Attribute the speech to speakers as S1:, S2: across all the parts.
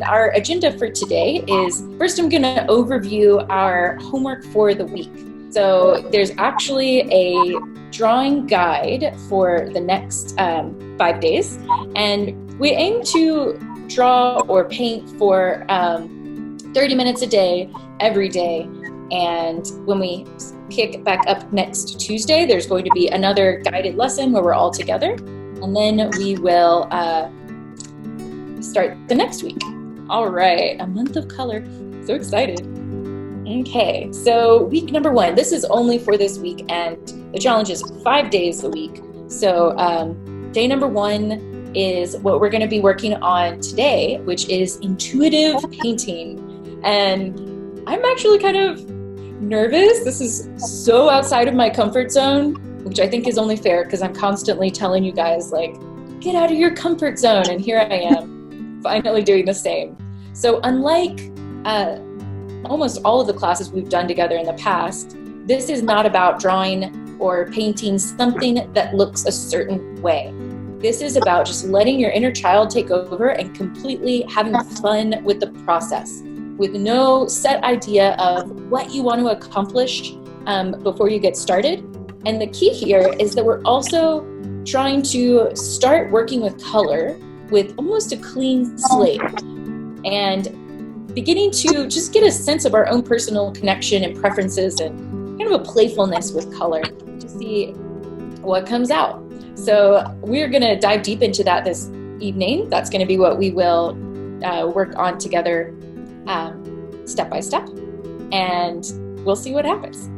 S1: Our agenda for today is, first I'm going to overview our homework for the week. So there's actually a drawing guide for the next 5 days, and we aim to draw or paint for 30 minutes a day, every day. And when we kick back up next Tuesday, there's going to be another guided lesson where we're all together, and then we will start the next week. All right, a month of color. So excited. Okay, so week number 1. This is only for this week, and the challenge is 5 days a week. So day number 1 is what we're going to be working on today, which is intuitive painting. And I'm actually kind of nervous. This is so outside of my comfort zone, which I think is only fair because I'm constantly telling you guys, like, get out of your comfort zone. And here I am, finally doing the same. So unlike almost all of the classes we've done together in the past, this is not about drawing or painting something that looks a certain way. This is about just letting your inner child take over and completely having fun with the process, with no set idea of what you want to accomplish before you get started. And the key here is that we're also trying to start working with color with almost a clean slate and beginning to just get a sense of our own personal connection and preferences and kind of a playfulness with color to see what comes out. So we're going to dive deep into that this evening. That's going to be what we will work on together step by step, and we'll see what happens.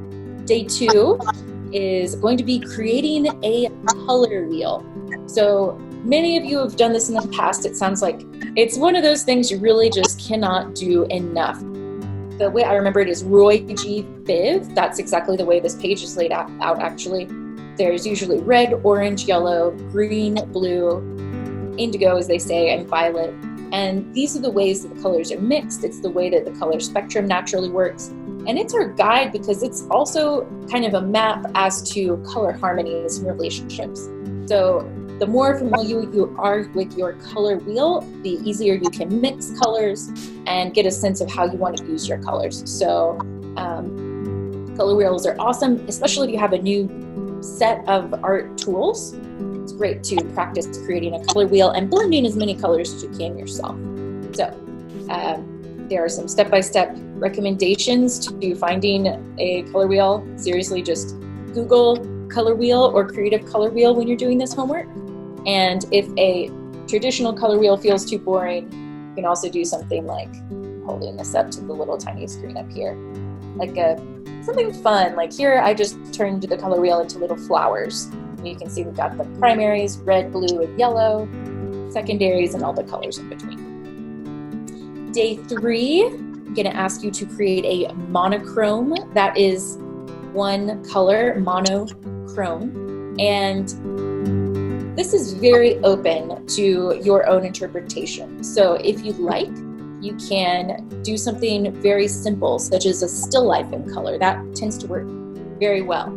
S1: Day 2 is going to be creating a color wheel. So many of you have done this in the past. It sounds like it's one of those things you really just cannot do enough. The way I remember it is Roy G. Biv. That's exactly the way this page is laid out actually. There's usually red, orange, yellow, green, blue, indigo, as they say, and violet. And these are the ways that the colors are mixed. It's the way that the color spectrum naturally works. And it's our guide because it's also kind of a map as to color harmonies and relationships. So the more familiar you are with your color wheel, the easier you can mix colors and get a sense of how you want to use your colors. So color wheels are awesome, especially if you have a new set of art tools. It's great to practice creating a color wheel and blending as many colors as you can yourself. So there are some step-by-step recommendations to finding a color wheel. Seriously, just Google color wheel or creative color wheel when you're doing this homework. And if a traditional color wheel feels too boring, you can also do something like holding this up to the little tiny screen up here, like something fun. Like here, I just turned the color wheel into little flowers. And you can see we've got the primaries, red, blue, and yellow, secondaries, and all the colors in between. Day 3, I'm going to ask you to create a monochrome. That is one color, monochrome. And this is very open to your own interpretation. So if you'd like, you can do something very simple, such as a still life in color. That tends to work very well.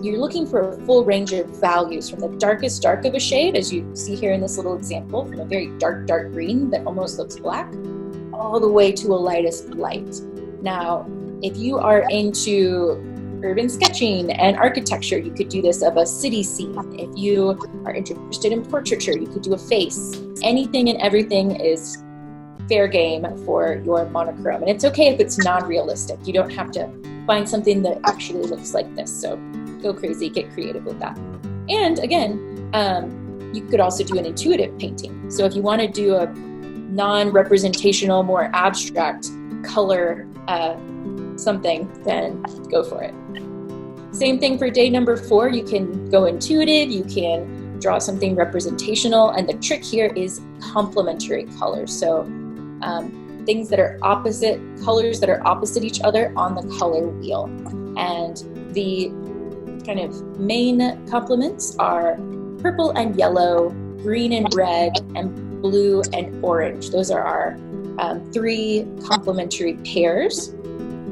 S1: You're looking for a full range of values from the darkest dark of a shade, as you see here in this little example, from a very dark, dark green that almost looks black, all the way to a lightest light. Now, if you are into urban sketching and architecture, you could do this of a city scene. If you are interested in portraiture, you could do a face. Anything and everything is fair game for your monochrome. And it's okay if it's non-realistic. You don't have to find something that actually looks like this. So go crazy, get creative with that. And again, you could also do an intuitive painting. So if you want to do a non-representational, more abstract color something, then go for it. Same thing for day number 4. You can go intuitive, you can draw something representational, and the trick here is complementary colors. So things that are opposite, colors that are opposite each other on the color wheel. And the kind of main complements are purple and yellow, green and red, and blue and orange. Those are our 3 complementary pairs.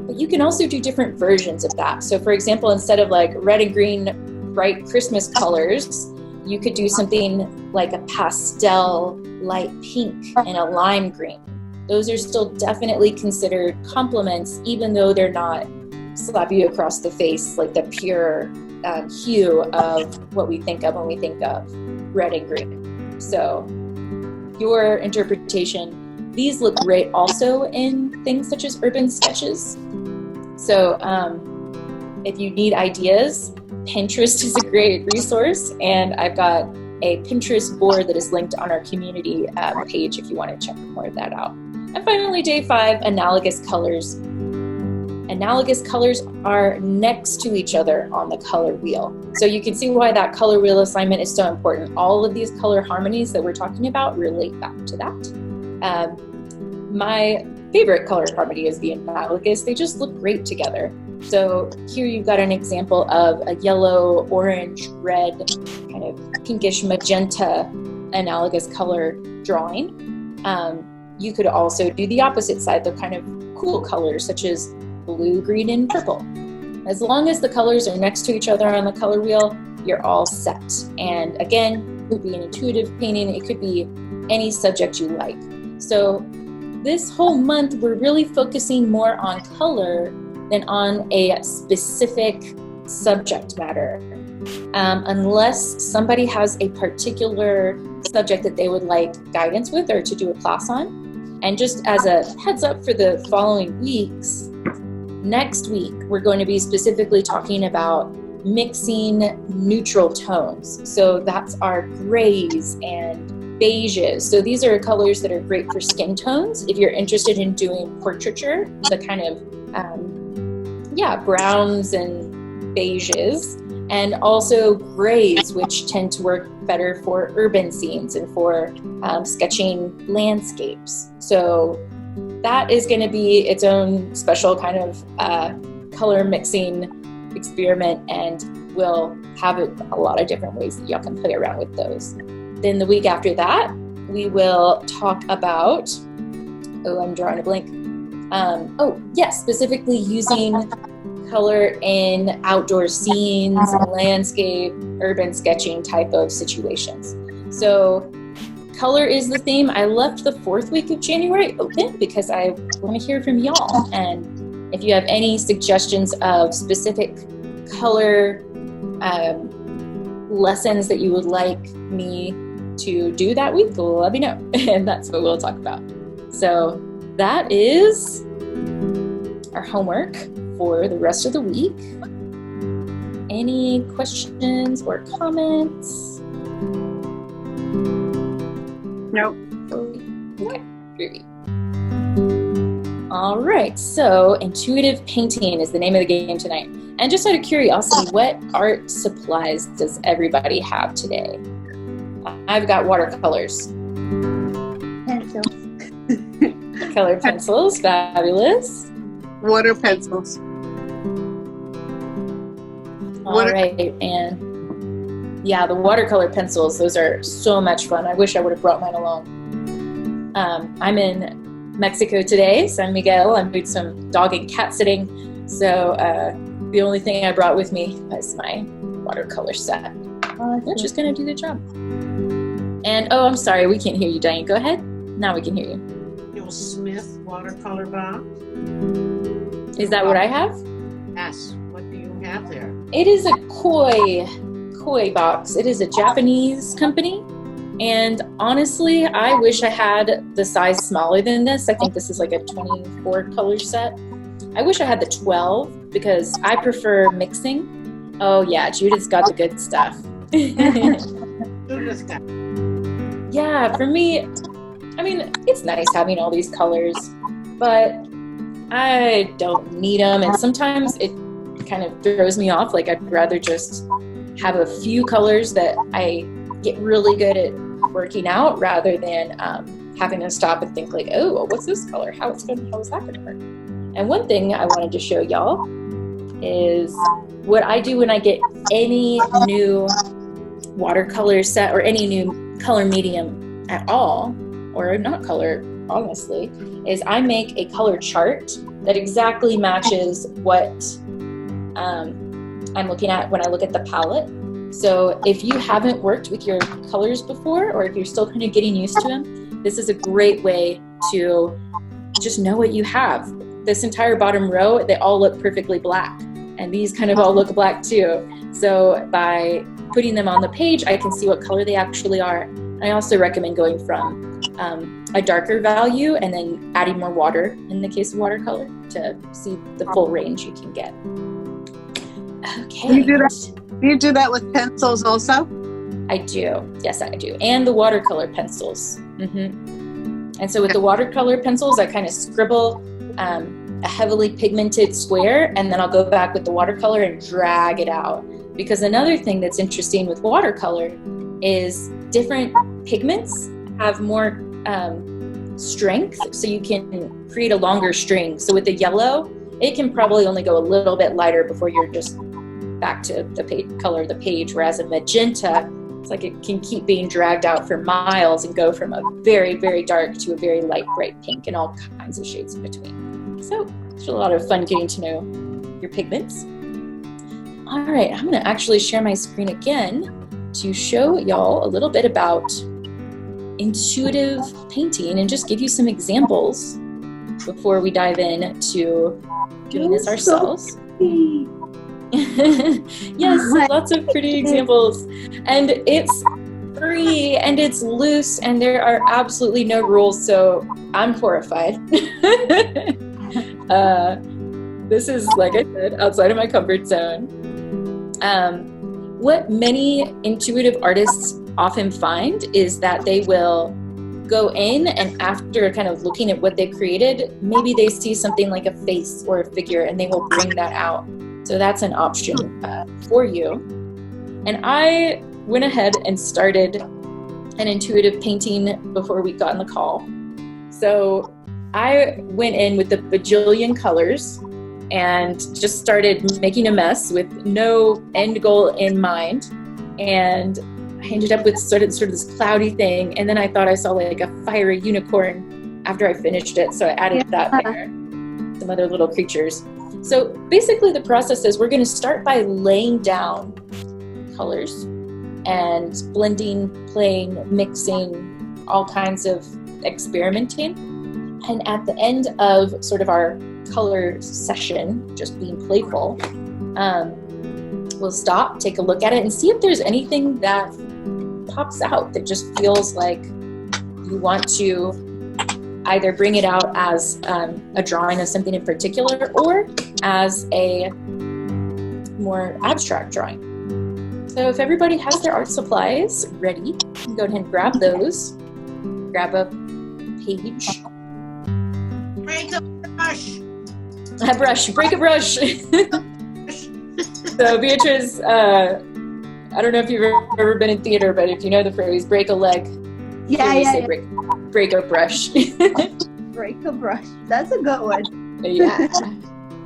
S1: But you can also do different versions of that. So for example, instead of like red and green bright Christmas colors, you could do something like a pastel light pink and a lime green. Those are still definitely considered complements, even though they're not slap you across the face like the pure hue of what we think of when we think of red and green. So your interpretation, these look great also in things such as urban sketches. So if you need ideas, Pinterest is a great resource, and I've got a Pinterest board that is linked on our community page if you want to check more of that out. And finally, day 5, analogous colors. Analogous colors are next to each other on the color wheel. So you can see why that color wheel assignment is so important. All of these color harmonies that we're talking about relate back to that. My favorite color harmony is the analogous. They just look great together. So here you've got an example of a yellow, orange, red, kind of pinkish magenta analogous color drawing. You could also do the opposite side, the kind of cool colors such as blue, green, and purple. As long as the colors are next to each other on the color wheel, you're all set. And again, it could be an intuitive painting, it could be any subject you like. So this whole month, we're really focusing more on color than on a specific subject matter. Unless somebody has a particular subject that they would like guidance with or to do a class on. And just as a heads up for the following weeks, next week, we're going to be specifically talking about mixing neutral tones. So that's our grays and beiges. So these are colors that are great for skin tones. If you're interested in doing portraiture, the kind of browns and beiges, and also grays, which tend to work better for urban scenes and for sketching landscapes. So that is going to be its own special kind of color mixing experiment, and we'll have a lot of different ways that y'all can play around with those. Then the week after that, we will talk about, I'm drawing a blank. Specifically using color in outdoor scenes, landscape, urban sketching type of situations. So color is the theme. I left the 4th week of January open because I want to hear from y'all. And if you have any suggestions of specific color lessons that you would like me to do that week, let me know. And that's what we'll talk about. So that is our homework for the rest of the week. Any questions or comments?
S2: Nope.
S1: Okay, great. All right, so intuitive painting is the name of the game tonight. And just out of curiosity, what art supplies does everybody have today? I've got watercolors.
S2: Pencils.
S1: Color pencils, fabulous.
S2: Water pencils.
S1: All right, and yeah, the watercolor pencils, those are so much fun. I wish I would have brought mine along. I'm in Mexico today, San Miguel. I'm doing some dog and cat sitting, so the only thing I brought with me was my watercolor set, which is going to do the job. And I'm sorry, we can't hear you, Diane. Go ahead. Now we can hear you.
S2: Your Smith watercolor box.
S1: Is that what I have?
S2: Yes. What do you have there?
S1: It is a koi box. It is a Japanese company. And honestly, I wish I had the size smaller than this. I think this is like a 24 color set. I wish I had the 12 because I prefer mixing. Oh yeah, Judith's got the good stuff.
S2: Judith's got.
S1: Yeah, for me, I mean, it's nice having all these colors, but I don't need them. And sometimes it kind of throws me off. Like I'd rather just have a few colors that I get really good at working out rather than having to stop and think like, oh, well, what's this color? How is that going to work? And one thing I wanted to show y'all is what I do when I get any new watercolor set or any new color medium at all, or not color, honestly, is I make a color chart that exactly matches what I'm looking at when I look at the palette. So if you haven't worked with your colors before, or if you're still kind of getting used to them, this is a great way to just know what you have. This entire bottom row, they all look perfectly black, and these kind of all look black too. So by putting them on the page, I can see what color they actually are. I also recommend going from a darker value and then adding more water in the case of watercolor to see the full range you can get. Okay.
S2: Do you do that with pencils also?
S1: I do. Yes, I do. And the watercolor pencils. And so with the watercolor pencils, I kind of scribble a heavily pigmented square, and then I'll go back with the watercolor and drag it out. Because another thing that's interesting with watercolor is different pigments have more strength, so you can create a longer string. So with the yellow, it can probably only go a little bit lighter before you're just back to the color of the page, whereas a magenta, it's like it can keep being dragged out for miles and go from a very, very dark to a very light, bright pink and all kinds of shades in between. So it's a lot of fun getting to know your pigments. All right, I'm gonna actually share my screen again to show y'all a little bit about intuitive painting and just give you some examples before we dive in to doing this ourselves. Yes, lots of pretty examples. And it's free and it's loose and there are absolutely no rules, so I'm horrified. This is, like I said, outside of my comfort zone. What many intuitive artists often find is that they will go in and after kind of looking at what they created, maybe they see something like a face or a figure and they will bring that out. So that's an option for you. And I went ahead and started an intuitive painting before we got on the call. So I went in with the bajillion colors and just started making a mess with no end goal in mind. And I ended up with sort of this cloudy thing. And then I thought I saw like a fiery unicorn after I finished it. So I added that there, some other little creatures. So basically the process is we're going to start by laying down colors and blending, playing, mixing, all kinds of experimenting. And at the end of sort of our color session, just being playful, we'll stop, take a look at it and see if there's anything that pops out that just feels like you want to either bring it out as a drawing of something in particular or as a more abstract drawing. So if everybody has their art supplies ready, you can go ahead and grab those. Grab a page.
S2: Break a brush.
S1: A brush. Break a brush. So Beatrice, I don't know if you've ever been in theater, but if you know the phrase "break a leg,"
S3: Yeah.
S1: Break a brush.
S3: Break a brush. That's a good one.
S1: Yeah.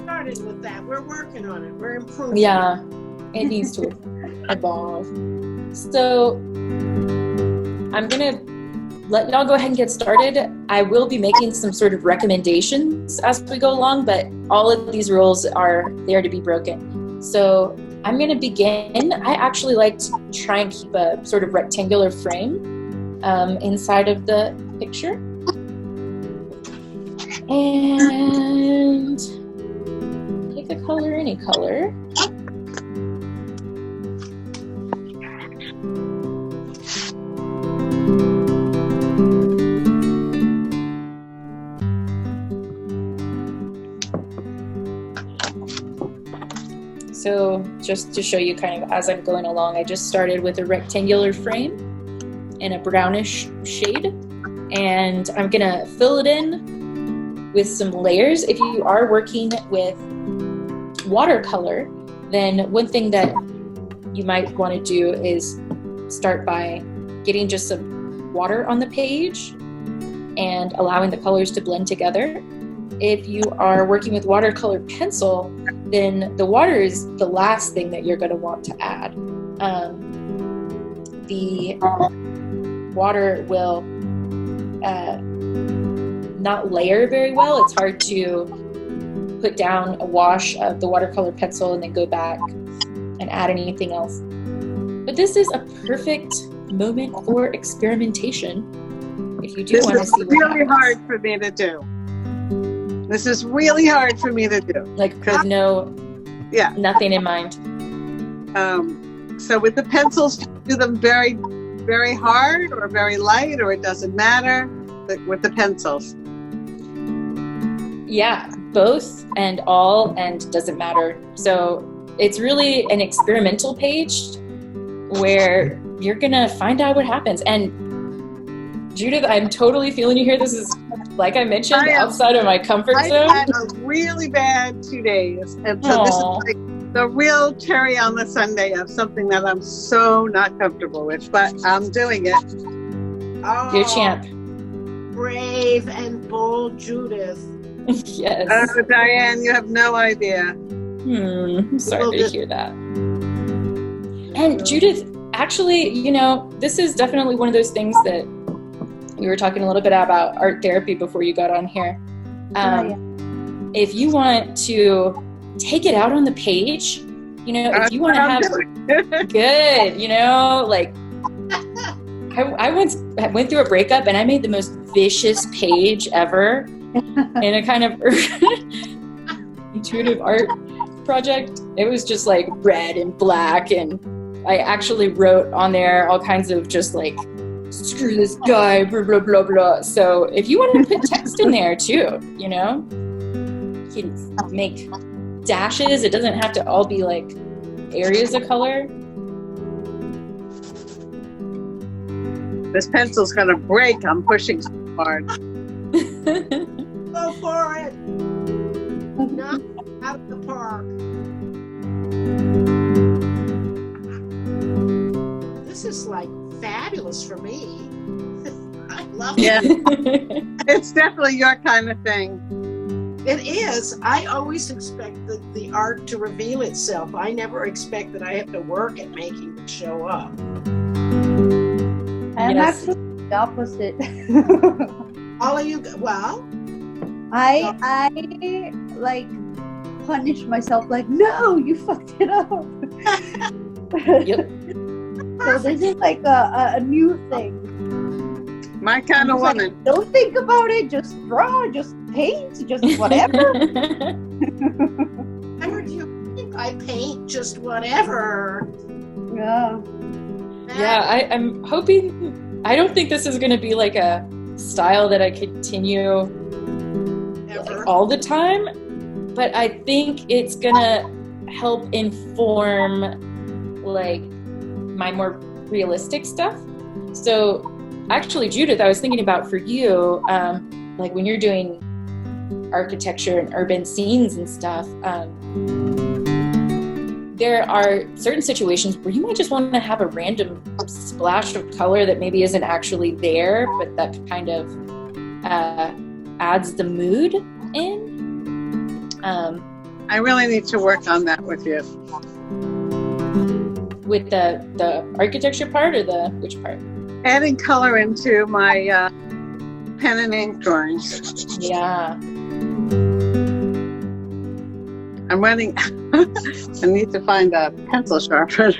S2: Started with that. We're working on it. We're improving.
S1: Yeah. It needs to evolve. So I'm gonna let y'all go ahead and get started. I will be making some sort of recommendations as we go along, but all of these rules are there to be broken. So I'm gonna begin. I actually like to try and keep a sort of rectangular frame inside of the picture. And pick a color, any color. So just to show you kind of as I'm going along, I just started with a rectangular frame in a brownish shade, and I'm gonna fill it in with some layers. If you are working with watercolor, then one thing that you might want to do is start by getting just some water on the page and allowing the colors to blend together. If you are working with watercolor pencil, then the water is the last thing that you're going to want to add. The water will not layer very well. It's hard to put down a wash of the watercolor pencil and then go back and add anything else. But this is a perfect moment for experimentation. If you do want to see what
S4: really
S1: happens.
S4: hard for me to do. This is really hard for me to do.
S1: Like with nothing in mind.
S4: So with the pencils, do them very, very hard or very light, or it doesn't matter with the pencils?
S1: Yeah, both and all, and doesn't matter. So it's really an experimental page where you're gonna find out what happens. And Judith, I'm totally feeling you here. This is, like I mentioned, outside of my comfort zone.
S4: I had a really bad 2 days, and so this is like the real cherry on the sundae of something that I'm so not comfortable with, but I'm doing it.
S2: Oh,
S1: You're champ.
S2: Brave and bold Judith.
S1: Yes.
S4: Oh, Diane, you have no idea.
S1: I'm sorry to hear that. And Judith, actually, this is definitely one of those things that we were talking a little bit about art therapy before you got on here. If you want to take it out on the page, if you want to have good, like I once went through a breakup and I made the most vicious page ever in a kind of intuitive art project. It was just like red and black, and I actually wrote on there all kinds of just like, screw this guy, blah, blah, blah, blah. So if you want to put text in there too, you can make dashes. It doesn't have to all be like areas of color.
S4: This pencil's gonna break. I'm pushing so hard.
S2: Go for it. Knock out of the park. This is like fabulous for me. I love it.
S4: It's definitely your kind of thing.
S2: It is. I always expect the art to reveal itself. I never expect that I have to work at making it show up.
S3: I'm actually the opposite.
S2: All of you, well,
S3: I like punish myself, like, no, you fucked it up.
S1: Yep.
S3: So this is like a new thing.
S4: My kind of woman.
S3: Like, don't think about it, just draw, just paint, just whatever.
S2: whatever do you think? I paint just whatever.
S3: Yeah.
S1: Yeah, I'm hoping, I don't think this is going to be like a style that I continue like, all the time, but I think it's going to help inform like my more realistic stuff. So actually, Judith, I was thinking about for you, like when you're doing architecture and urban scenes and stuff, there are certain situations where you might just want to have a random splash of color that maybe isn't actually there, but that kind of adds the mood in.
S4: I really need to work on that with you.
S1: With the architecture part or which part?
S4: Adding color into my pen and ink drawings.
S1: Yeah.
S4: I'm running. I need to find a pencil sharpener.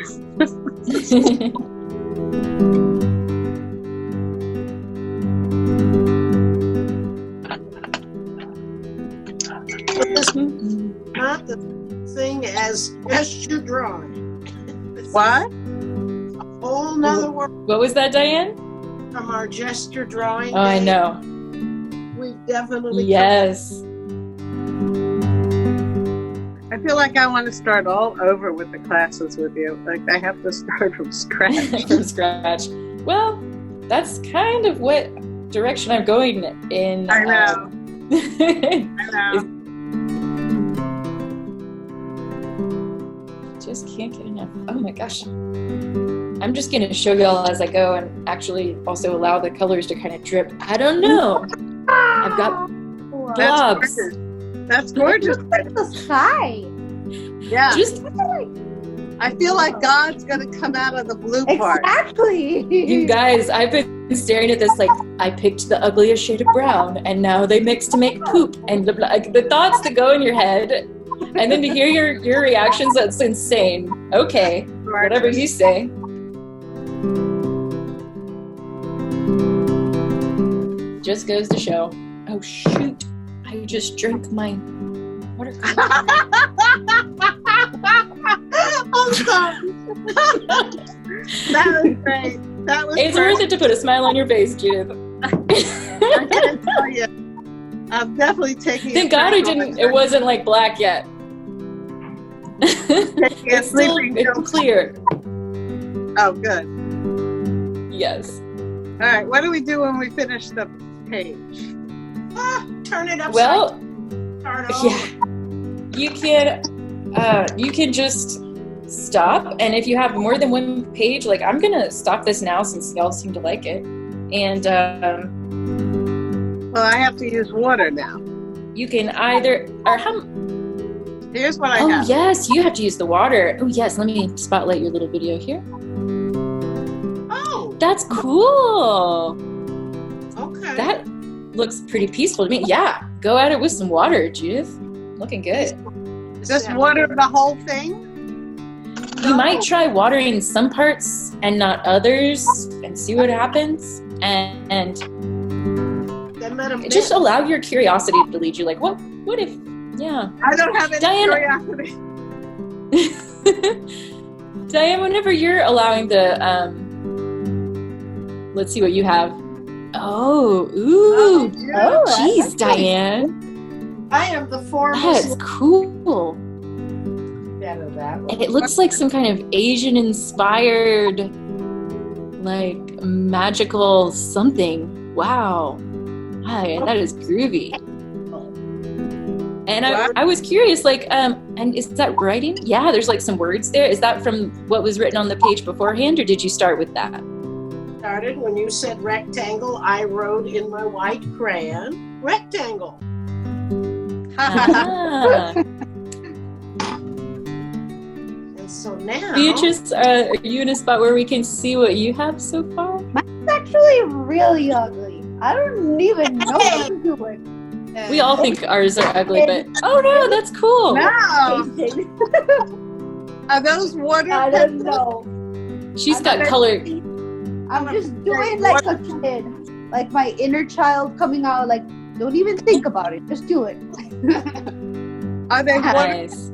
S2: Not the thing as gesture drawing.
S4: What?
S2: A whole nother word
S1: What was that, Diane?
S2: from our gesture drawing.
S1: Oh, I
S2: day.
S1: know.
S2: We definitely
S1: Yes.
S4: I feel like I want to start all over with the classes with you. Like I have to start from scratch.
S1: From scratch. Well, that's kind of what direction I'm going in.
S4: I know. I know.
S1: Just can't get enough. Oh my gosh. I'm just going to show y'all as I go and actually also allow the colors to kind of drip. I don't know. I've got blobs.
S4: That's gorgeous.
S3: Like the sky.
S4: Yeah.
S1: Just
S4: I feel like God's going to come out of the blue part.
S3: Exactly.
S1: you guys, I've been staring at this like I picked the ugliest shade of brown and now they mix to make poop and blah, blah, like, the thoughts that go in your head and then to hear your reactions, that's insane. Okay, whatever you say. Just goes to show. Oh shoot! I just drank my watercolor.
S4: I'm sorry. That was great. That was
S1: It's
S4: great.
S1: worth it to put a smile on your face, Judith.
S4: I can't tell you. I'm definitely taking.
S1: Thank God it wasn't like black yet. It's still it's clear.
S4: Oh, good.
S1: Yes.
S4: All right. What do we do when we finish the page?
S2: Turn it upside
S1: Well,
S2: down. Start over.
S1: yeah. You can just stop, and if you have more than one page, like I'm gonna stop this now since y'all seem to like it, and
S4: Well, I have to use water now.
S1: you can either or how.
S4: Here's what I
S1: Oh
S4: have.
S1: yes, you have to use the water. Oh yes, let me spotlight your little video here.
S2: Oh,
S1: That's cool.
S2: okay.
S1: That looks pretty peaceful to me. Yeah, go at it with some water, Judith. Looking good.
S4: Just water the whole thing?
S1: You might try watering some parts and not others and see what happens. And just allow your curiosity to lead you. Like, what if, yeah.
S4: I don't have any
S1: Diana-
S4: curiosity.
S1: Diane, whenever you're allowing the, let's see what you have. Oh, ooh.
S3: Oh,
S1: Jeez,
S3: that's
S1: Diane.
S2: I am the
S1: That's
S2: foremost
S1: cool.
S2: fan of that one.
S1: And it looks like some kind of Asian-inspired, like, magical something. Wow. Hi, that is groovy. And I was curious, like, and is that writing? Yeah, there's like some words there. Is that from what was written on the page beforehand, or did you start with that?
S2: Started when you said rectangle, I wrote in my white crayon, rectangle.
S1: Ah.
S2: And so now,
S1: Beatrice, are you in a spot where we can see what you have so far?
S3: It's actually really ugly. I don't even know what to do with.
S1: We all think ours are ugly, but oh no, that's cool.
S4: Now, are those water
S3: I don't
S4: pencils?
S3: know.
S1: She's got color.
S3: I'm just doing like a kid, like my inner child coming out. Like, don't even think about it. Just do it.
S4: Are they water?
S1: Nice.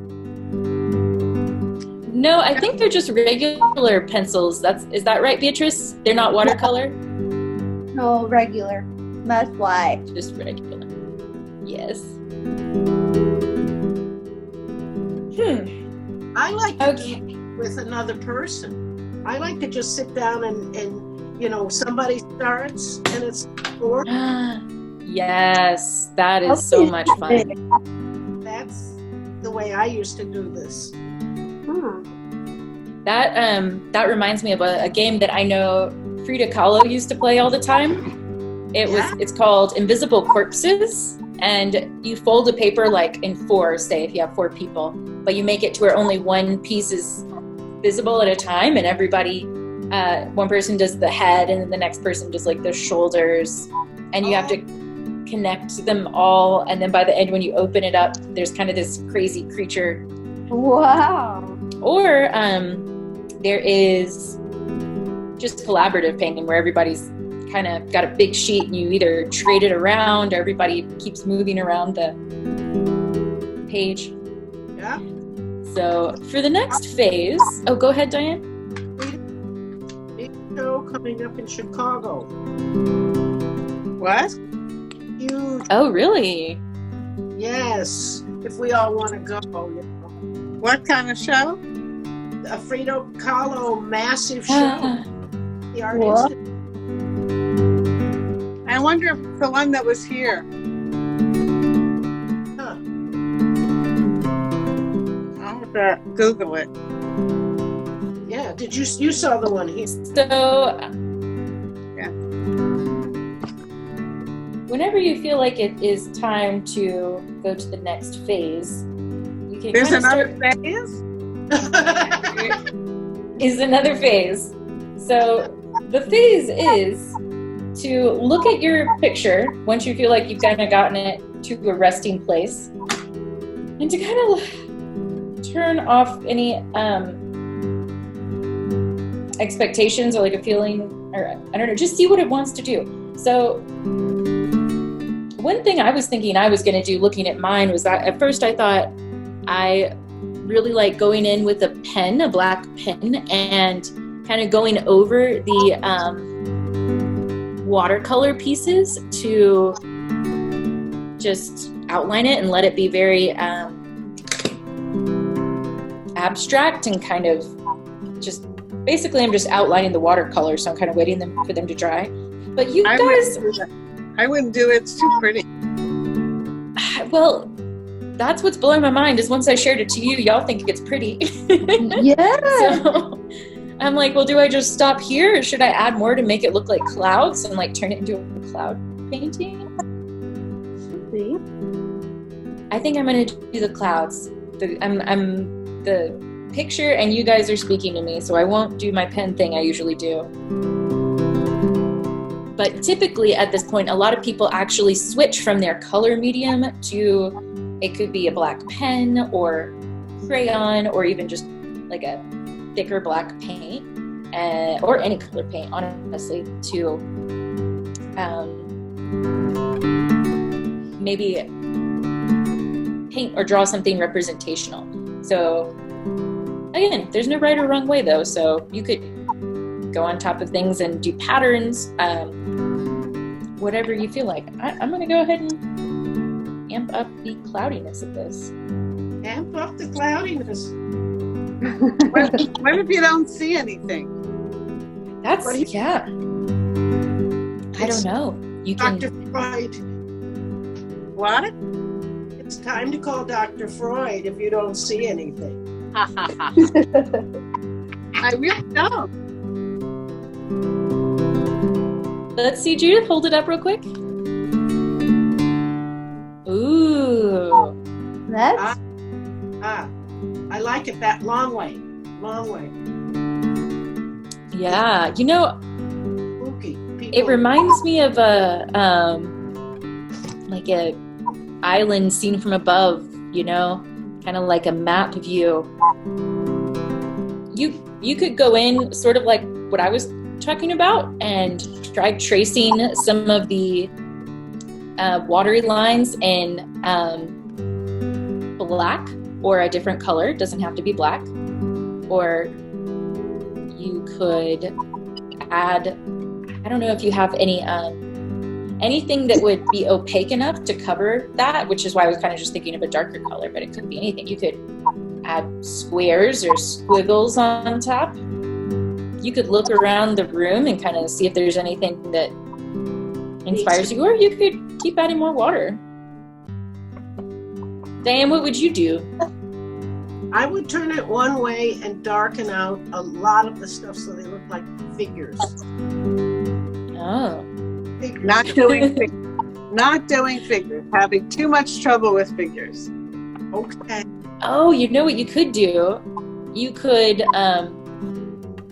S1: No, I think they're just regular pencils. Is that right, Beatrice? They're not watercolor?
S3: No, regular. That's why.
S1: Just regular. Yes.
S2: I like to
S1: Okay.
S2: do it with another person. I like to just sit down and somebody starts and it's four.
S1: Yes, that is so much fun.
S2: That's the way I used to do this.
S1: That reminds me of a game that I know Frida Kahlo used to play all the time. It's called Invisible Corpses, and you fold a paper like in four, say if you have four people, but you make it to where only one piece is visible at a time, and everybody, one person does the head, and then the next person does like the shoulders, and you have to connect them all, and then by the end when you open it up, there's kind of this crazy creature.
S3: Wow.
S1: Or there is just collaborative painting where everybody's kind of got a big sheet and you either trade it around or everybody keeps moving around the page.
S2: Yeah.
S1: So for the next phase, oh, go ahead, Diane.
S2: Big show coming up in Chicago.
S4: What?
S2: Huge.
S1: Oh, really?
S2: Yes. If we all want to go.
S4: What kind of show?
S2: A Frida Kahlo massive show. The Art
S3: What?
S2: Institute.
S4: I wonder if it's the one that was here.
S2: Huh.
S4: I'll have to Google it.
S2: Yeah. Did you saw the one here?
S1: So
S4: Yeah.
S1: whenever you feel like it is time to go to the next phase, you can
S4: There's
S1: kind of
S4: another
S1: start.
S4: phase?
S1: Is another phase. So the phase is to look at your picture once you feel like you've kind of gotten it to a resting place, and to kind of turn off any expectations or like a feeling, or I don't know, just see what it wants to do. So one thing I was thinking I was going to do looking at mine was that at first I thought I really like going in with a pen, a black pen, and kind of going over the watercolor pieces to just outline it and let it be very abstract and kind of just basically I'm just outlining the watercolor, so I'm kind of waiting for them to dry. But you guys,
S4: I wouldn't do it. It's too pretty.
S1: Well, that's what's blowing my mind is once I shared it to you, y'all think it's pretty.
S3: Yeah.
S1: So I'm like, well, do I just stop here, or should I add more to make it look like clouds and like turn it into a cloud painting?
S3: See?
S1: I think I'm gonna do the clouds. I'm the picture, and you guys are speaking to me, so I won't do my pen thing I usually do. But typically at this point, a lot of people actually switch from their color medium to, it could be a black pen or crayon or even just like a thicker black paint, or any color paint, honestly, to maybe paint or draw something representational. So again, there's no right or wrong way though, so you could go on top of things and do patterns, whatever you feel like. I'm going to go ahead and amp up the cloudiness of this.
S2: Amp up the cloudiness.
S4: What if you don't see anything?
S1: That's, yeah. I don't know. You can.
S2: Dr. Freud.
S4: What?
S2: It's time to call Dr. Freud if you don't see anything.
S4: I really don't.
S1: Let's see, Judith, hold it up real quick. Ooh.
S3: That's
S2: I like it that long way.
S1: Yeah, you know,
S2: Spooky.
S1: it reminds me of a like a island seen from above, you know, kind of like a map view. You could go in sort of like what I was talking about and try tracing some of the watery lines in black or a different color. It doesn't have to be black. Or you could add, I don't know if you have any anything that would be opaque enough to cover that, which is why I was kind of just thinking of a darker color, but it could be anything. You could add squares or squiggles on top. You could look around the room and kind of see if there's anything that inspires you, or you could keep adding more water. Diane, what would you do?
S2: I would turn it one way and darken out a lot of the stuff so they look like figures.
S1: Oh.
S2: Figures.
S4: Not doing figures. Not doing figures. Having too much trouble with figures.
S2: Okay.
S1: Oh, you know what you could do? You could,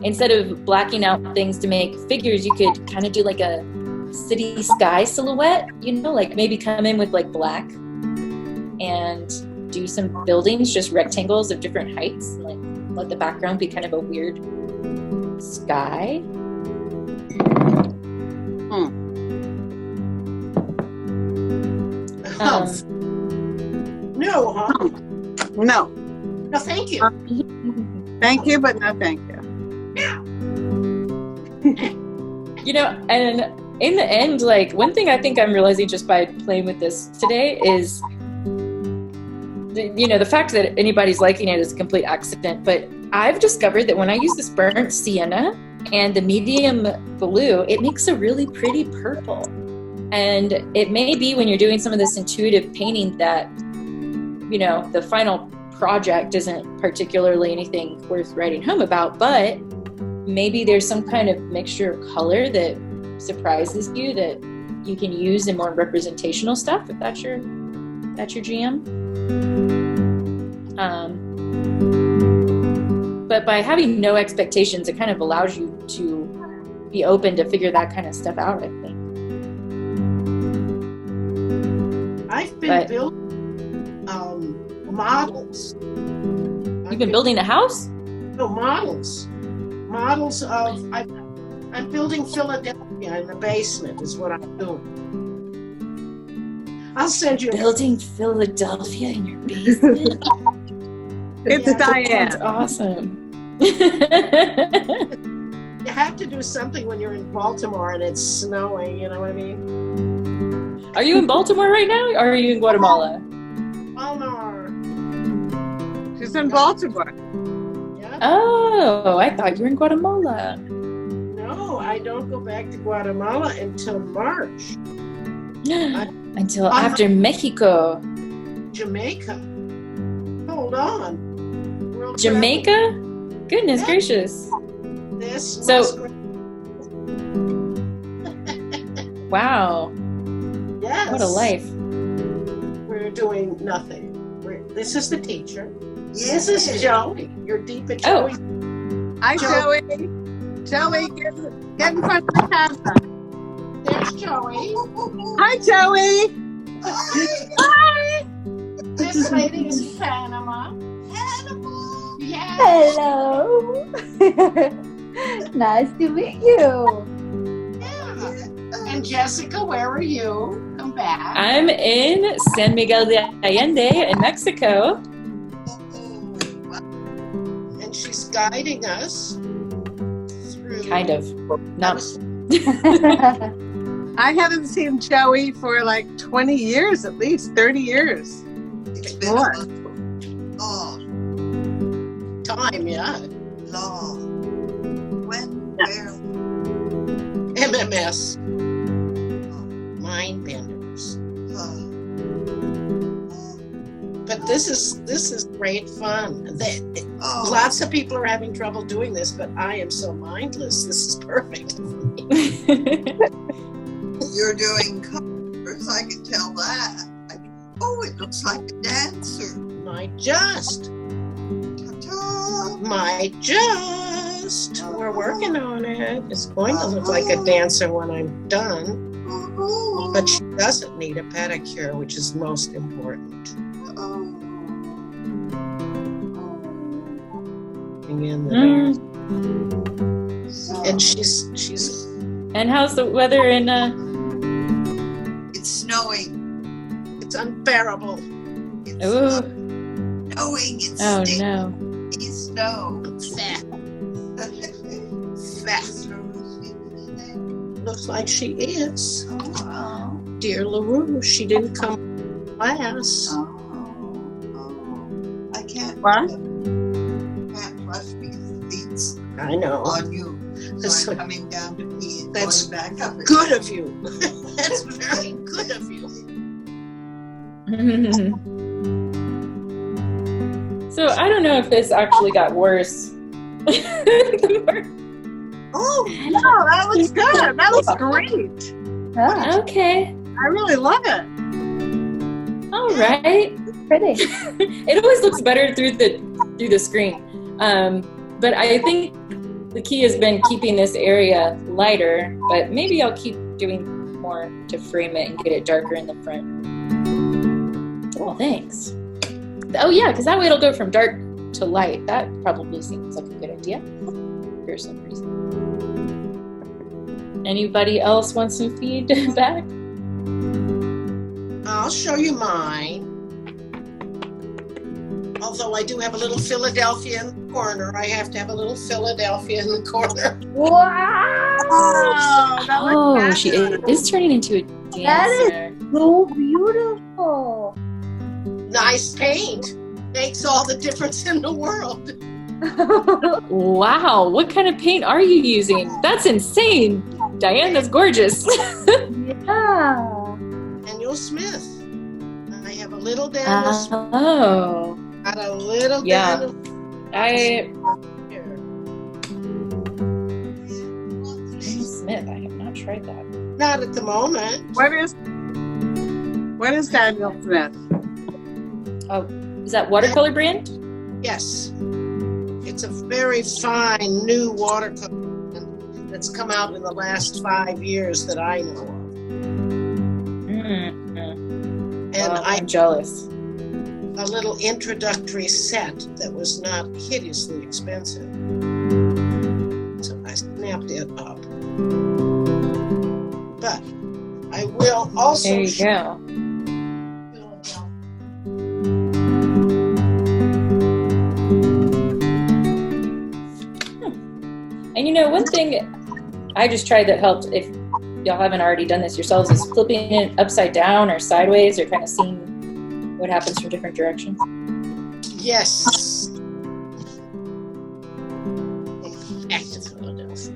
S1: instead of blacking out things to make figures, you could kind of do like a city sky silhouette, you know, like maybe come in with like black and do some buildings, just rectangles of different heights, and like let the background be kind of a weird sky.
S2: No, huh?
S4: No.
S2: No, thank you.
S4: Thank you, but no thank you.
S1: You know, and in the end, like one thing I think I'm realizing just by playing with this today is, you know, the fact that anybody's liking it is a complete accident, but I've discovered that when I use this burnt sienna and the medium blue, it makes a really pretty purple. And it may be when you're doing some of this intuitive painting that, you know, the final project isn't particularly anything worth writing home about, but maybe there's some kind of mixture of color that surprises you that you can use in more representational stuff, if that's your jam. But by having no expectations, it kind of allows you to be open to figure that kind of stuff out, I think.
S2: I've been building models.
S1: You've been building a house?
S2: No, models. Models of, I'm building Philadelphia in the basement is what I'm doing. I'll send you.
S1: Building Philadelphia in your basement.
S4: It's
S2: Yeah.
S4: Diane.
S1: That's awesome.
S2: You have to do something when you're in Baltimore and it's snowing. You know what I mean?
S1: Are you in Baltimore right now, or are you in Guatemala?
S2: Baltimore.
S4: She's in Baltimore.
S2: Yeah.
S1: Oh, I thought you were in Guatemala.
S2: No, I don't go back to Guatemala until March.
S1: Until after Mexico.
S2: Jamaica. Hold on. World
S1: Jamaica? Goodness
S2: Yeah.
S1: gracious.
S2: travel. This.
S1: So-
S2: was great.
S1: Wow.
S2: Yes.
S1: What a life.
S2: We're doing nothing. This is the teacher. This is Joey. You're deep in
S1: Oh.
S2: Joey.
S4: Hi,
S2: Joe.
S4: Joey. Joey, get in front of the camera.
S2: There's Joey.
S4: Hi, Joey.
S2: Hi. This lady is Panama. Yeah.
S3: Hello. Nice to meet you.
S2: And Jessica, where are you? Come back.
S1: I'm in San Miguel de Allende in Mexico.
S2: And she's guiding us through.
S1: Kind of. Not.
S4: I haven't seen Joey for like 20 years, at least 30 years.
S5: It's been
S4: More.
S5: long,
S2: Time, yeah.
S5: long. When, where,
S2: MMS. Mind benders. But this is great fun.
S5: oh,
S2: Lots of people are having trouble doing this, but I am so mindless. This is perfect.
S5: you're doing colors, I can tell that. Oh, it looks like a dancer.
S2: Might just.
S5: Ta-ta.
S2: Might just. We're working on it. It's going to look like a dancer when I'm done.
S5: Oh,
S2: But she doesn't need a pedicure, which is most important. In the
S1: Mm.
S2: And she's
S1: And how's the weather in
S5: It's snowing.
S2: it's unbearable.
S5: It's
S1: Ooh.
S5: snowing. It's
S1: Oh
S5: stinky
S1: no.
S5: snow.
S2: Fat. Fat. Looks like she is.
S5: Oh,
S2: Dear LaRue, she didn't come to class.
S5: oh, I can't.
S4: What?
S5: Can't flush because the feet's
S2: I know.
S5: on you.
S2: That's
S5: So I'm coming down to pee and
S2: that's
S5: going back up.
S2: Good of you. That's very good of you.
S1: So I don't know if this actually got worse.
S2: Oh,
S4: No, that looks good. That looks great.
S3: Ah,
S1: Okay.
S4: I really love it.
S1: All right.
S3: pretty.
S1: It always looks better through the screen. But I think the key has been keeping this area lighter, but maybe I'll keep doing more to frame it and get it darker in the front. Oh, thanks. Oh yeah, because that way it'll go from dark to light. That probably seems like a good idea for some reason. Anybody else want some feedback?
S2: I'll show you mine. Although I do have a little Philadelphia in the corner, I have to have a little Philadelphia in the corner.
S3: Wow.
S4: Oh, that looks
S1: Oh, she
S4: fabulous.
S1: is turning into a
S3: That is-
S1: dancer.
S3: So beautiful.
S2: Nice paint. Makes all the difference in the world.
S1: Wow, what kind of paint are you using? That's insane. Diane, that's gorgeous.
S3: Yeah.
S2: Daniel Smith. I have a little Daniel Smith.
S1: Oh,
S2: Got a little
S1: Yeah.
S2: Daniel
S1: I
S2: here.
S1: Smith. I have not tried that.
S2: Not at the moment.
S4: What is Daniel Smith?
S1: Oh, is that watercolor brand?
S2: Yes. It's a very fine new watercolor that's come out in the last 5 years that I know of.
S1: Mm-hmm.
S2: And
S1: I'm jealous.
S2: a little introductory set that was not hideously expensive. So I snapped it up. But I will also
S1: There you go. one thing I just tried that helped, if y'all haven't already done this yourselves, is flipping it upside down or sideways, or kind of seeing what happens from different directions.
S2: Yes. Back to Philadelphia.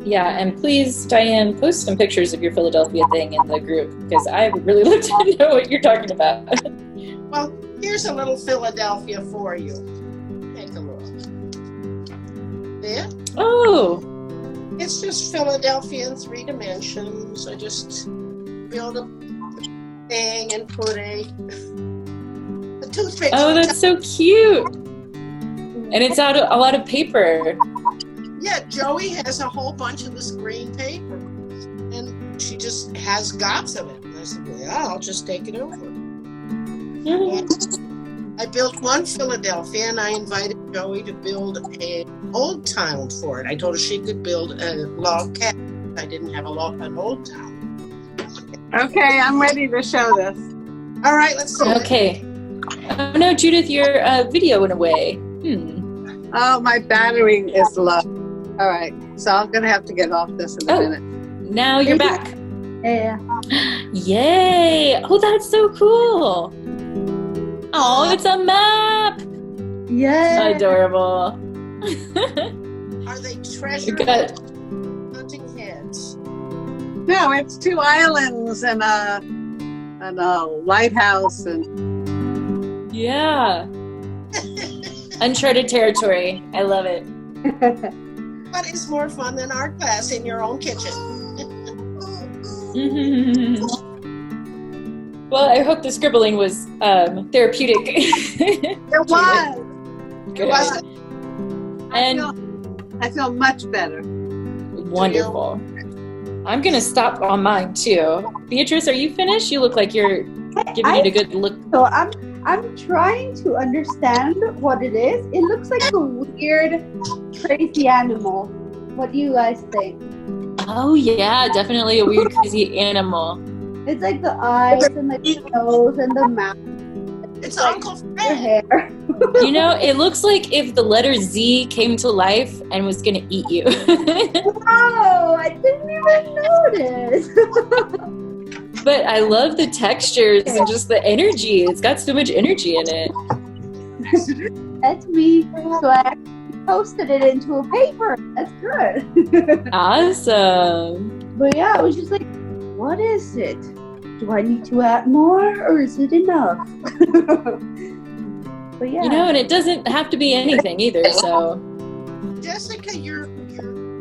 S1: Yeah, and please, Diane, post some pictures of your Philadelphia thing in the group, because I would really love to know what you're talking about.
S2: Well, here's a little Philadelphia for you. Take a look. There?
S1: Oh!
S2: It's just Philadelphia in 3 dimensions. I just build a thing and put a toothpick.
S1: Oh, that's so cute! And it's out of a lot of paper.
S2: Yeah, Joey has a whole bunch of this green paper, and she just has gobs of it. And I said, well, yeah, I'll just take it over. I built one Philadelphia, and I invited Joey to build an old town for it. I told her she could build a log cabin. I didn't have an old town.
S4: Okay, I'm ready to show this.
S2: All right, let's see.
S1: Okay. Oh no, Judith, your video went away.
S4: Oh, my battery is low. All right, so I'm going to have to get off this in a minute.
S1: Now you're back.
S3: Yeah.
S1: Yay! Oh, that's so cool. Oh, it's a map.
S3: Yeah.
S1: Adorable.
S2: Are they treasure
S1: Good.
S2: hunting heads?
S4: No, it's 2 islands and a lighthouse and
S1: Yeah. Uncharted territory. I love it.
S2: What is more fun than art class in your own kitchen?
S1: Well, I hope the scribbling was therapeutic.
S4: it was.
S1: Good.
S2: Was it?
S1: And
S4: I feel much better.
S1: wonderful. I'm gonna stop on mine too. Beatrice, are you finished? You look like you're giving it a good look.
S3: So I'm trying to understand what it is. It looks like a weird, crazy animal. What do you guys think?
S1: Oh yeah, definitely a weird, crazy animal.
S3: It's like the eyes and like the nose and the mouth.
S2: It's
S3: like
S2: Uncle
S3: the
S2: Fred.
S3: hair.
S1: You know, it looks like if the letter Z came to life and was gonna eat you.
S3: Wow, I didn't even notice.
S1: But I love the textures and just the energy. It's got so much energy in it.
S3: That's me. So I actually posted it into a paper. That's good.
S1: Awesome.
S3: But yeah, I was just like, what is it? Do I need to add more or is it enough? But yeah.
S1: You know, and it doesn't have to be anything either, so.
S2: Jessica, your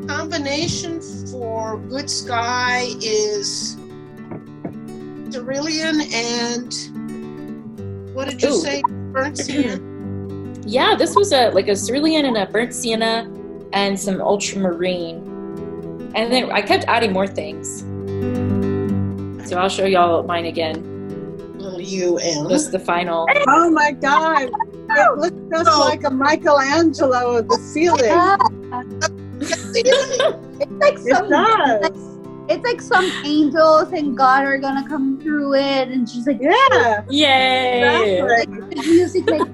S2: combination for Good Sky is cerulean and what did you say? Burnt sienna?
S1: Yeah, this was a cerulean and a burnt sienna and some ultramarine. And then I kept adding more things. So I'll show y'all mine again.
S2: Little UN.
S1: Just the final.
S4: Oh my God! It looks just like a Michelangelo of the ceiling.
S3: Yeah. It's like
S4: It does.
S3: It's like some angels and God are gonna come through it, and she's like,
S4: Yeah.
S1: Yay!
S3: like the music like.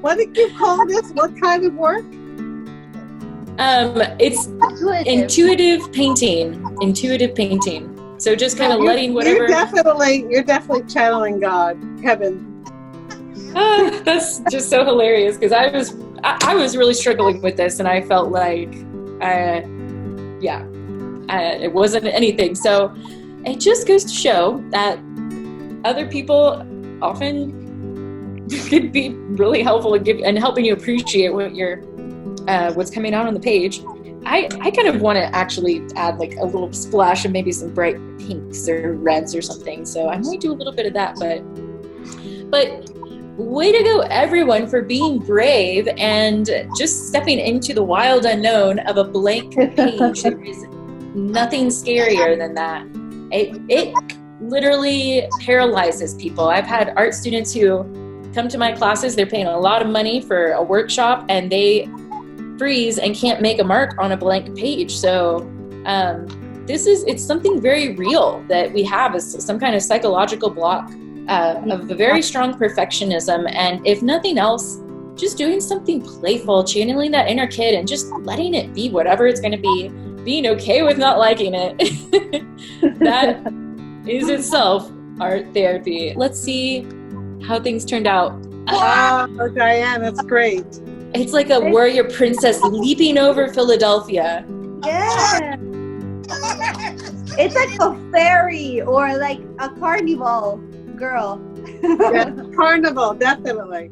S4: What did you call this? What kind of work?
S1: It's intuitive painting. So just kind of letting whatever.
S4: You're definitely channeling God, heaven.
S1: That's just so hilarious because I was really struggling with this, and I felt like, it wasn't anything. So it just goes to show that other people often could be really helpful in helping you appreciate what's coming out on the page. I kind of want to actually add like a little splash of maybe some bright pinks or reds or something. So I might do a little bit of that, but way to go, everyone, for being brave and just stepping into the wild unknown of a blank page. There is nothing scarier than that. It literally paralyzes people. I've had art students who come to my classes, they're paying a lot of money for a workshop, and they freeze and can't make a mark on a blank page. So it's something very real that we have, is some kind of psychological block of a very strong perfectionism. And if nothing else, just doing something playful, channeling that inner kid and just letting it be whatever it's going to be, being okay with not liking it. That is itself art therapy. Let's see how things turned out.
S4: Oh, Diane, that's great.
S1: It's like a warrior princess leaping over Philadelphia.
S3: Yeah. It's like a fairy or like a carnival girl.
S4: Yeah, carnival, definitely.